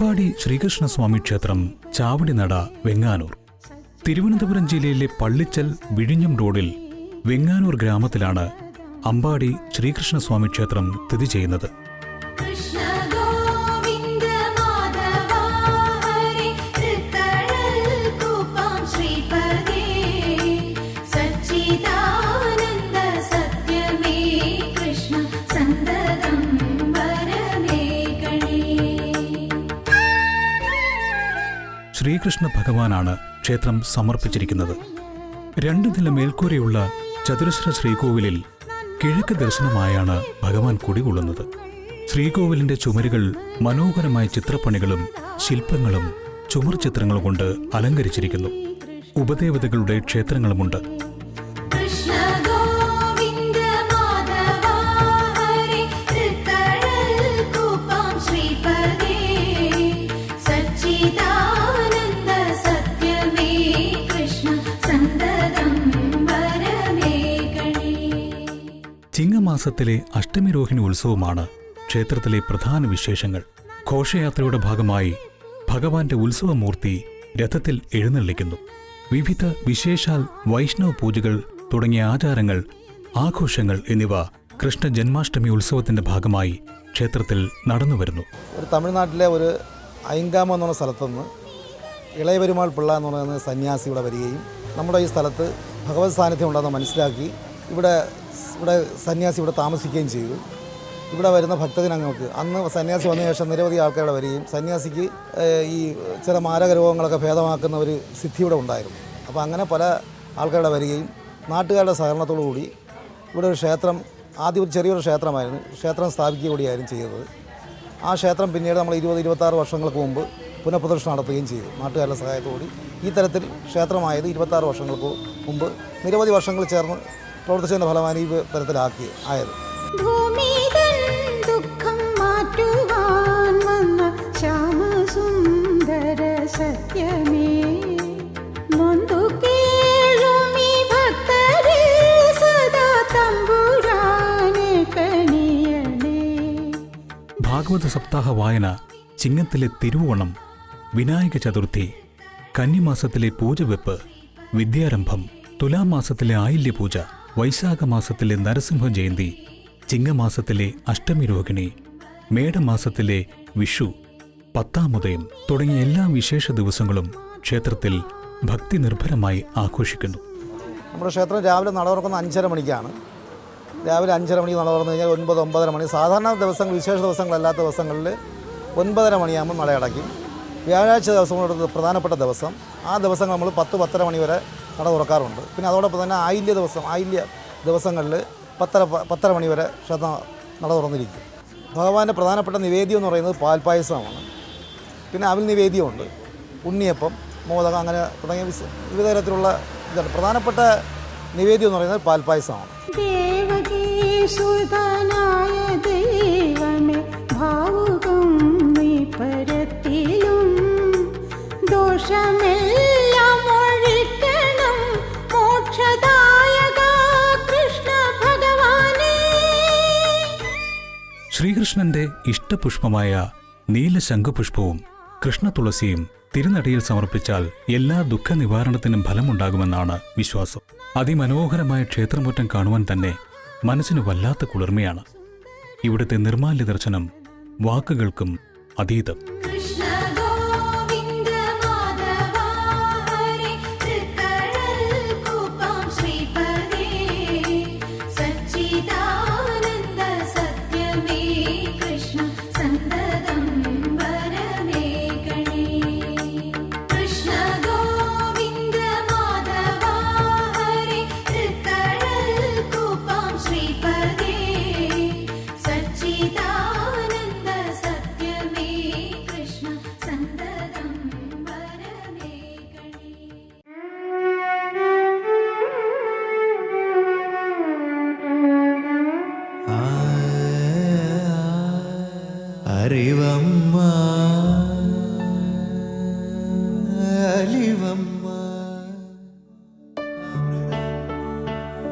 അമ്പാടി ശ്രീകൃഷ്ണസ്വാമി ക്ഷേത്രം, ചാവടിനട, വെങ്ങാനൂർ. തിരുവനന്തപുരം ജില്ലയിലെ പള്ളിച്ചൽ വിഴിഞ്ഞം റോഡിൽ വെങ്ങാനൂർ ഗ്രാമത്തിലാണ് അമ്പാടി ശ്രീകൃഷ്ണസ്വാമി ക്ഷേത്രം സ്ഥിതി ചെയ്യുന്നത്. ശ്രീകൃഷ്ണ ഭഗവാനാണ് ക്ഷേത്രം സമർപ്പിച്ചിരിക്കുന്നത്. 2 നില മേൽക്കൂരയുള്ള ചതുരശ്ര ശ്രീകോവിലിൽ കിഴക്ക് ദർശനമായാണ് ഭഗവാൻ കുടികൊള്ളുന്നത്. ശ്രീകോവിലിന്റെ ചുമരുകൾ മനോഹരമായ ചിത്രപ്പണികളും ശില്പങ്ങളും ചുമർ ചിത്രങ്ങളും കൊണ്ട് അലങ്കരിച്ചിരിക്കുന്നു. ഉപദേവതകളുടെ ക്ഷേത്രങ്ങളുമുണ്ട്. ചിങ്ങമാസത്തിലെ അഷ്ടമിരോഹിണി ഉത്സവമാണ് ക്ഷേത്രത്തിലെ പ്രധാന വിശേഷങ്ങൾ. ഘോഷയാത്രയുടെ ഭാഗമായി ഭഗവാന്റെ ഉത്സവമൂർത്തി രഥത്തിൽ എഴുന്നള്ളിക്കുന്നു. വിവിധ വിശേഷാൽ വൈഷ്ണവ പൂജകൾ തുടങ്ങിയ ആചാരങ്ങൾ, ആഘോഷങ്ങൾ എന്നിവ കൃഷ്ണ ജന്മാഷ്ടമി ഉത്സവത്തിന്റെ ഭാഗമായി ക്ഷേത്രത്തിൽ നടന്നുവരുന്നു. തമിഴ്നാട്ടിലെ ഒരു ഐങ്കാമം എന്നുള്ള സ്ഥലത്തുനിന്ന് ഇളയപെരുമാൾ പിള്ള എന്ന് പറയുന്ന സന്യാസി ഇവിടെ വരികയും നമ്മുടെ ഈ സ്ഥലത്ത് ഭഗവത് സാന്നിധ്യം ഉണ്ടെന്ന് മനസ്സിലാക്കി ഇവിടെ സന്യാസി ഇവിടെ താമസിക്കുകയും ചെയ്തു. ഇവിടെ വരുന്ന ഭക്തജനങ്ങൾക്ക് അന്ന് സന്യാസി വന്ന ശേഷം നിരവധി ആൾക്കാരുടെ വരികയും സന്യാസിക്ക് ഈ ചില മാരക രോഗങ്ങളൊക്കെ ഭേദമാക്കുന്ന ഒരു സിദ്ധി ഇവിടെ ഉണ്ടായിരുന്നു. അപ്പോൾ അങ്ങനെ പല ആൾക്കാരുടെ വരികയും നാട്ടുകാരുടെ സഹകരണത്തോടു കൂടി ഇവിടെ ഒരു ക്ഷേത്രം, ആദ്യം ഒരു ചെറിയൊരു ക്ഷേത്രമായിരുന്നു, ക്ഷേത്രം സ്ഥാപിക്കുക കൂടിയായിരുന്നു ചെയ്തത്. ആ ക്ഷേത്രം പിന്നീട് നമ്മൾ 20-26 വർഷങ്ങൾക്ക് മുമ്പ് പുനഃപ്രതിഷ്ഠ നടത്തുകയും ചെയ്തു. നാട്ടുകാരുടെ സഹായത്തോടുകൂടി ഈ തരത്തിൽ ക്ഷേത്രമായത് 26 വർഷങ്ങൾക്ക് മുമ്പ് നിരവധി വർഷങ്ങൾ ചേർന്ന് പ്രവർത്തിച്ചതിൻ്റെ ഫലമാണ് ഈ തരത്തിലാക്കി ആയത്. ഭാഗവത സപ്താഹ വായന, ചിങ്ങത്തിലെ തിരുവോണം, വിനായക ചതുർത്ഥി, കന്നിമാസത്തിലെ പൂജവെപ്പ്, വിദ്യാരംഭം, തുലാമാസത്തിലെ ആയില്യപൂജ, വൈശാഖമാസത്തിലെ നരസിംഹ ജയന്തി, ചിങ്ങമാസത്തിലെ അഷ്ടമി രോഹിണി, മേടമാസത്തിലെ വിഷു, 10-ാം ഉദയം തുടങ്ങിയ എല്ലാ വിശേഷ ദിവസങ്ങളും ക്ഷേത്രത്തിൽ ഭക്തി നിർഭരമായി ആഘോഷിക്കുന്നു. നമ്മുടെ ക്ഷേത്രം രാവിലെ നട തുറക്കുന്ന 5:30 മണിക്കാണ്. രാവിലെ 5:30 മണിക്ക് നട തുറന്നു കഴിഞ്ഞാൽ 9-9:30 മണി. സാധാരണ ദിവസങ്ങൾ, വിശേഷ ദിവസങ്ങളല്ലാത്ത ദിവസങ്ങളിൽ 9:30 മണിയാകുമ്പോൾ നട അടയ്ക്കും. വ്യാഴാഴ്ച ദിവസങ്ങളുടെ പ്രധാനപ്പെട്ട ദിവസം, ആ ദിവസങ്ങൾ നമ്മൾ 10-10:30 മണി വരെ നട തുറക്കാറുണ്ട്. പിന്നെ അതോടൊപ്പം തന്നെ ആയില്യ ദിവസങ്ങളിൽ 10:30 മണി വരെ ക്ഷേത്രം നട തുറന്നിരിക്കും. ഭഗവാന്റെ പ്രധാനപ്പെട്ട നിവേദ്യം എന്ന് പറയുന്നത് പാൽപ്പായസമാണ്. പിന്നെ അവിൽ നിവേദ്യമുണ്ട്, ഉണ്ണിയപ്പം, മോദകം, അങ്ങനെ തുടങ്ങിയ വിവിധ തരത്തിലുള്ള ഇതാണ്. പ്രധാനപ്പെട്ട നിവേദ്യം എന്ന് പറയുന്നത് പാൽപ്പായസമാണ്. ശ്രീകൃഷ്ണന്റെ ഇഷ്ടപുഷ്പമായ നീലശംഖുപുഷ്പവും കൃഷ്ണതുളസിയും തിരുനടയിൽ സമർപ്പിച്ചാൽ എല്ലാ ദുഃഖ നിവാരണത്തിനും ഫലമുണ്ടാകുമെന്നാണ് വിശ്വാസം. അതിമനോഹരമായ ക്ഷേത്രമുറ്റം കാണുവാൻ തന്നെ മനസ്സിന് വല്ലാത്ത കുളിർമയാണ്. ഇവിടുത്തെ നിർമാല്യ ദർശനം വാക്കുകൾക്കും അതീതം.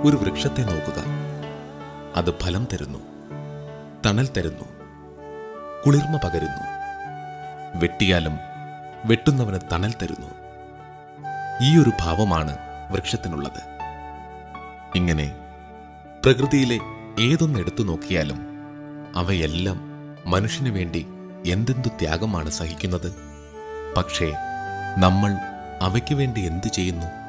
ഒരു വൃക്ഷത്തെ നോക്കുക. അത് ഫലം തരുന്നു, തണൽ തരുന്നു, കുളിർമ പകരുന്നു. വെട്ടിയാലും വെട്ടുന്നവന് തണൽ തരുന്നു. ഈ ഒരു ഭാവമാണ് വൃക്ഷത്തിനുള്ളത്. ഇങ്ങനെ പ്രകൃതിയിലെ ഏതൊന്നെടുത്തു നോക്കിയാലും അവയെല്ലാം മനുഷ്യനു വേണ്ടി എന്തെന്തു ത്യാഗമാണ് സഹിക്കുന്നത്. പക്ഷേ നമ്മൾ അവയ്ക്ക് വേണ്ടി എന്തു ചെയ്യുന്നു?